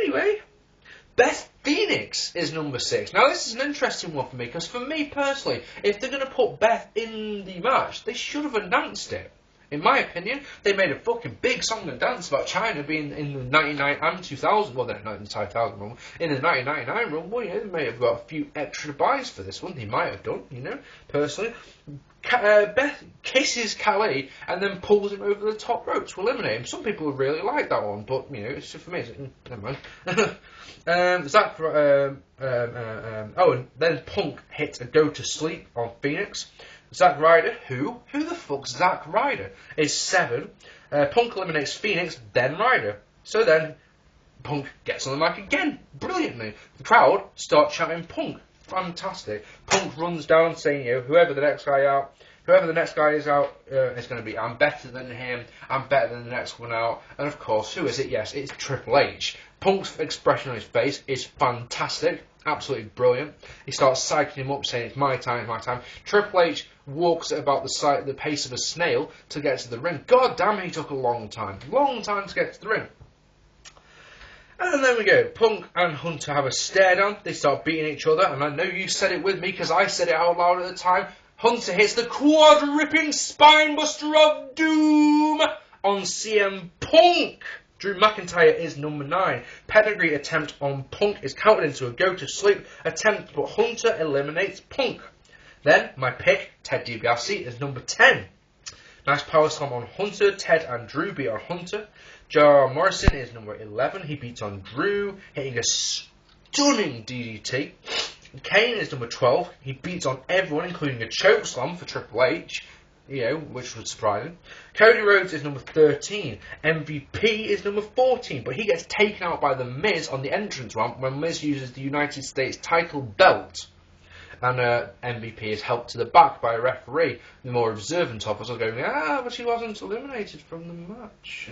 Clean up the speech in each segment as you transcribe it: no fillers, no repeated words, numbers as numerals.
Anyway, Beth Phoenix is number 6. Now this is an interesting one for me, because for me personally, if they're going to put Beth in the match, they should have announced it. In my opinion, they made a fucking big song and dance about China being in the 99 and 2000, well, they're not in the 2000 run, in the 1999 run. Well, you know, they may have got a few extra buys for this one. They might have done, you know, personally. Beth kisses Calais and then pulls him over the top rope to eliminate him. Some people really like that one, but, you know, it's just for me, it's like, never mind. And then Punk hits a go to sleep on Phoenix. Zack Ryder, who the fuck's Zack Ryder, is 7. Punk eliminates Phoenix, then Ryder. So then, Punk gets on the mic again, brilliantly. The crowd start chanting Punk. Fantastic. Punk runs down saying, you know, whoever the next guy is out, is going to be, I'm better than him, I'm better than the next one out. And of course, who is it? Yes, it's Triple H. Punk's expression on his face is fantastic. Absolutely brilliant. He starts psyching him up, saying, it's my time, it's my time. Triple H walks at about the pace of a snail to get to the ring. God damn, he took a long time. Long time to get to the ring. And then we go. Punk and Hunter have a stare down. They start beating each other. And I know you said it with me, because I said it out loud at the time. Hunter hits the quad-ripping spinebuster of doom on CM Punk. Drew McIntyre is number 9. Pedigree attempt on Punk is counted into a go-to-sleep attempt, but Hunter eliminates Punk. Then, my pick, Ted DiBiase, is number 10. Nice power slam on Hunter. Ted and Drew beat on Hunter. Jar Morrison is number 11. He beats on Drew, hitting a stunning DDT. Kane is number 12. He beats on everyone, including a chokeslam for Triple H. You know, which was surprising. Cody Rhodes is number 13. MVP is number 14, but he gets taken out by The Miz on the entrance ramp when Miz uses the United States title belt. And MVP is helped to the back by a referee. The more observant of us are going, but he wasn't eliminated from the match.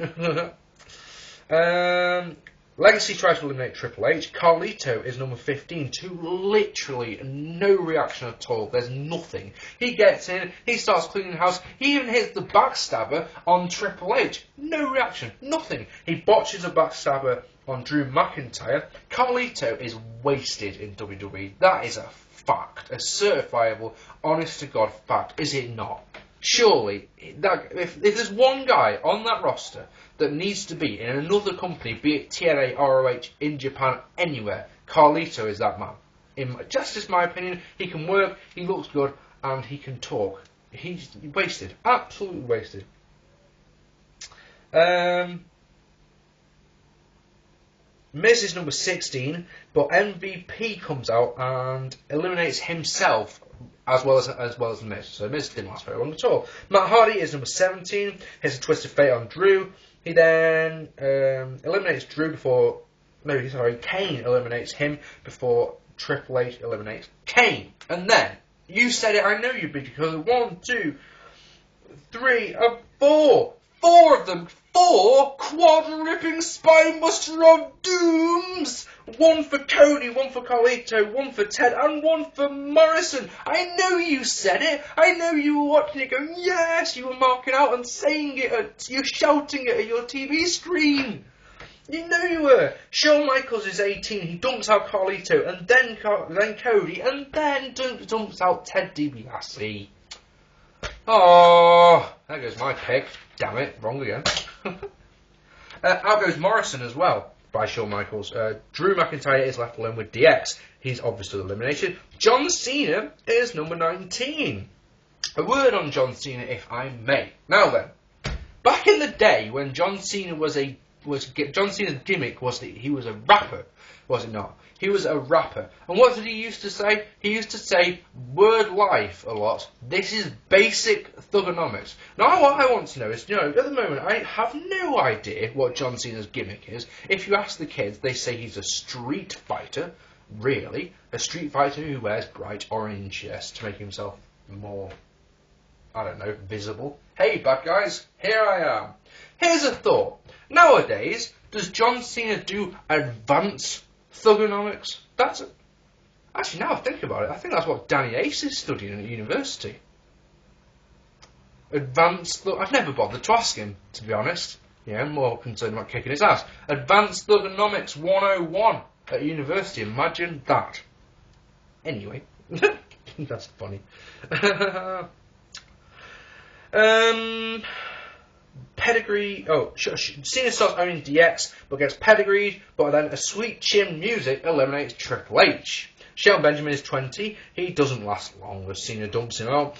Legacy tries to eliminate Triple H. Carlito is number 15 to literally no reaction at all. There's nothing. He gets in, he starts cleaning the house, he even hits the backstabber on Triple H. No reaction, nothing. He botches a backstabber on Drew McIntyre. Carlito is wasted in WWE. That is a fact. A certifiable, honest to God fact. Is it not? Surely, if there's one guy on that roster that needs to be in another company, be it TNA, ROH, in Japan, anywhere, Carlito is that man. In just my opinion, he can work, he looks good, and he can talk. He's wasted. Absolutely wasted. Miz is number 16, but MVP comes out and eliminates himself as well as Miz. So Miz didn't last very long at all. Matt Hardy is number 17. Hits a twist of fate on Drew. He then eliminates Drew before... No, sorry, Kane eliminates him before Triple H eliminates Kane. And then, you said it, I know you did, because 1, 2, 3, 4. 4 of them. 4 quad-ripping spinebuster of dooms. 1 for Cody, 1 for Carlito, 1 for Ted, and 1 for Morrison. I know you said it. I know you were watching it going, yes, you were marking out and saying it. You're shouting it at your TV screen. You know you were. Shawn Michaels is 18. He dumps out Carlito, and then Cody, and then dumps out Ted DiBiase. Oh, there goes my pick. Damn it, wrong again. Out goes Morrison as well, by Shawn Michaels. Drew McIntyre is left alone with DX. He's obviously eliminated. John Cena is number 19. A word on John Cena, if I may. Now then, back in the day when John Cena John Cena's gimmick was that he was a rapper, was it not? He was a rapper. And what did he used to say? He used to say word life a lot. This is basic thugonomics. Now what I want to know is, you know, at the moment I have no idea what John Cena's gimmick is. If you ask the kids, they say he's a street fighter. Really? A street fighter who wears bright orange, yes, to make himself more, I don't know, visible. Hey, bad guys, here I am. Here's a thought. Nowadays, does John Cena do advanced thugonomics? Actually, now I think about it, I think that's what Danny Ace is studying at university. I've never bothered to ask him, to be honest. Yeah, more concerned about kicking his ass. Advanced Thugonomics 101 at university. Imagine that. Anyway, that's funny. Pedigree. Oh, Cena starts owning DX, but gets pedigreed. But then a sweet chin music eliminates Triple H. Shelton Benjamin is 20. He doesn't last long as Cena dumps him out.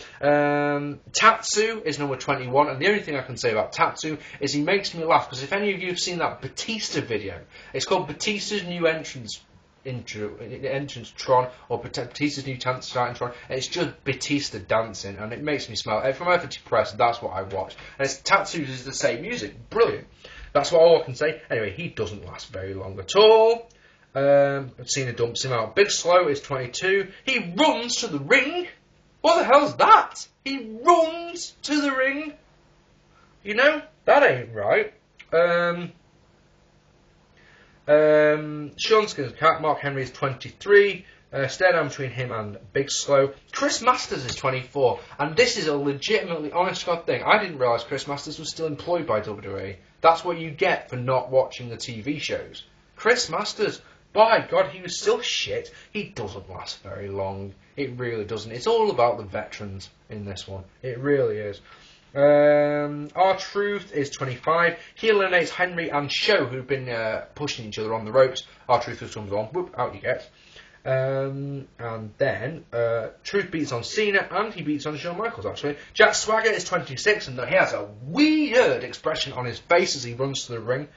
Tatsu is number 21, and the only thing I can say about Tatsu is he makes me laugh, because if any of you have seen that Batista video, it's called Batista's New Entrance Tron, or Batista's New Starting Tron, and it's just Batista dancing, and it makes me smile. If I'm ever depressed, that's what I watch. And it's Tatsu's is the same music. Brilliant. That's what all I can say. Anyway, he doesn't last very long at all. Cena dumps him out. Big Slow is 22. He runs to the ring. What the hell's that? He runs to the ring. You know, that ain't right. Sean Skinner's cat. Mark Henry is 23. Stare down between him and Big Slow. Chris Masters is 24. And this is a legitimately honest God thing. I didn't realise Chris Masters was still employed by WWE. That's what you get for not watching the TV shows. Chris Masters. By God, he was still shit. He doesn't last very long. It really doesn't. It's all about the veterans in this one. It really is. R-Truth is 25. He eliminates Henry and Show, who've been pushing each other on the ropes. R-Truth just comes on. Whoop, out you get. And then Truth beats on Cena, and he beats on Shawn Michaels, actually. Jack Swagger is 26, and he has a weird expression on his face as he runs to the ring.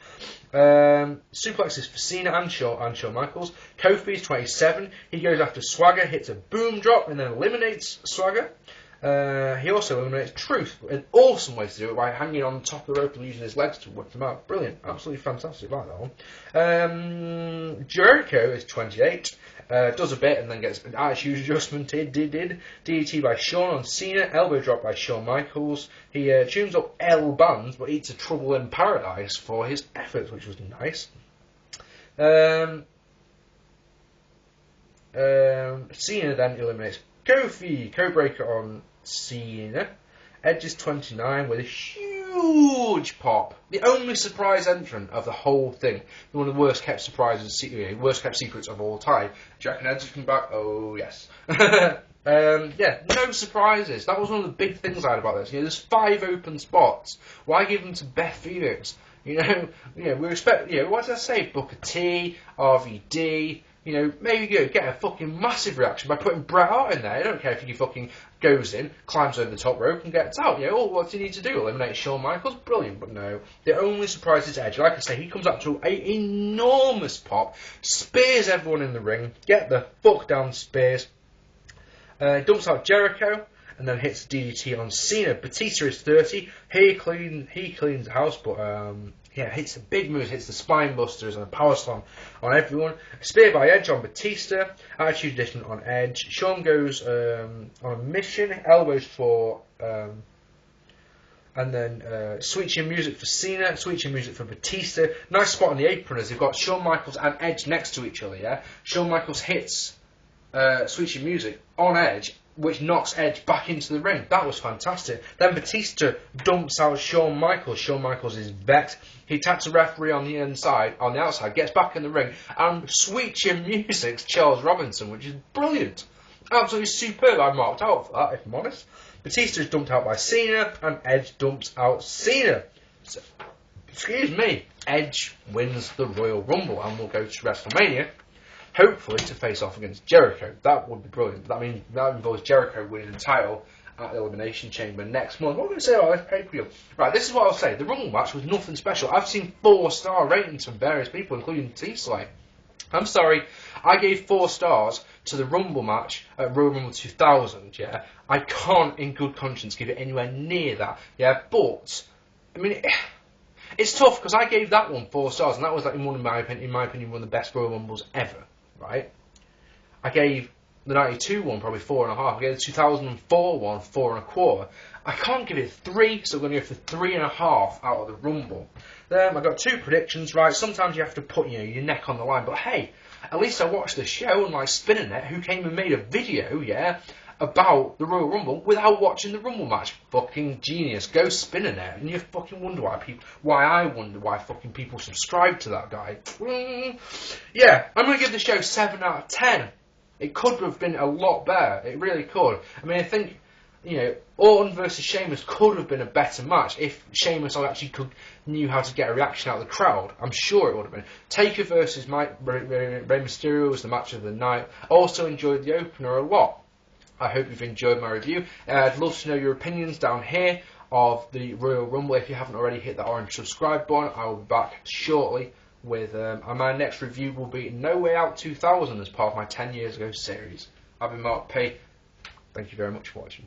Suplexes for Cena and Shawn Michaels. Kofi is 27. He goes after Swagger, hits a boom drop, and then eliminates Swagger. He also eliminates Truth. An awesome way to do it by hanging on top of the rope and using his legs to whip them out. Brilliant. Absolutely fantastic. Like that one. Jericho is 28. Does a bit and then gets an attitude adjustment. DDT by Shawn on Cena. Elbow drop by Shawn Michaels. He tunes up L bands but eats a Trouble in Paradise for his efforts, which was nice. Cena then eliminates Kofi. Codebreaker on Cena. Edge is 29 with a huge pop. The only surprise entrant of the whole thing. One of the worst kept surprises, worst kept secrets of all time. Jack and Edge is coming back. Oh yes. Yeah, no surprises. That was one of the big things I had about this. There's 5 open spots. Why give them to Beth Phoenix? We respect. What did I say? Booker T, RVD. Maybe get a fucking massive reaction by putting Bret Hart in there. I don't care if he fucking goes in, climbs over the top rope and gets out. What do you need to do? Eliminate Shawn Michaels? Brilliant, but no. The only surprise is Edge. Like I say, he comes up to an enormous pop, spears everyone in the ring, get the fuck down spears, dumps out Jericho, and then hits DDT on Cena. Batista is 30. He cleans the house, but hits the big moves, hits the spine busters and a power slam on everyone. Spear by Edge on Batista. Attitude addition on Edge. Shawn goes on a mission. Elbows for and then sweet chin music for Cena. Sweet chin music for Batista. Nice spot on the apron as they've got Shawn Michaels and Edge next to each other. Yeah, Shawn Michaels hits sweet chin music on Edge, which knocks Edge back into the ring. That was fantastic. Then Batista dumps out Shawn Michaels. Shawn Michaels is vexed. He taps a referee on the outside, gets back in the ring, and sweet chin music's Charles Robinson, which is brilliant. Absolutely superb. I marked out for that, if I'm honest. Batista is dumped out by Cena, and Edge dumps out Cena. So, excuse me. Edge wins the Royal Rumble, and will go to WrestleMania. Hopefully to face off against Jericho. That would be brilliant. That involves Jericho winning the title at the Elimination Chamber next month. What am I going to say about this pay-per-view? Right, this is what I'll say. The Rumble match was nothing special. I've seen 4-star ratings from various people, including T-Slay. I'm sorry, I gave 4 stars to the Rumble match at Royal Rumble 2000, yeah? I can't, in good conscience, give it anywhere near that, yeah? But, it's tough, because I gave that one 4 stars, and that was, in my opinion, one of the best Royal Rumbles ever. Right, I gave the 92 one probably 4.5. I gave the 2004 one 4.25. I can't give it 3, so we're going to go for 3.5 out of the Rumble. Then I got 2 predictions. Right, sometimes you have to put your neck on the line, but hey, at least I watched the show, unlike Spinnernet, who came and made a video, yeah, about the Royal Rumble without watching the Rumble match. Fucking genius. Go spinnernet, and you fucking wonder why fucking people subscribe to that guy. Yeah, I'm gonna give the show 7 out of 10. It could have been a lot better. It really could. I mean, I think, you know, Orton versus Sheamus could have been a better match if Sheamus actually knew how to get a reaction out of the crowd. I'm sure it would have been. Taker versus Rey Mysterio was the match of the night. Also enjoyed the opener a lot. I hope you've enjoyed my review. I'd love to know your opinions down here of the Royal Rumble. If you haven't already hit that orange subscribe button, I will be back shortly with my next review will be No Way Out 2000 as part of my 10 years ago series. I've been Mark P. Thank you very much for watching.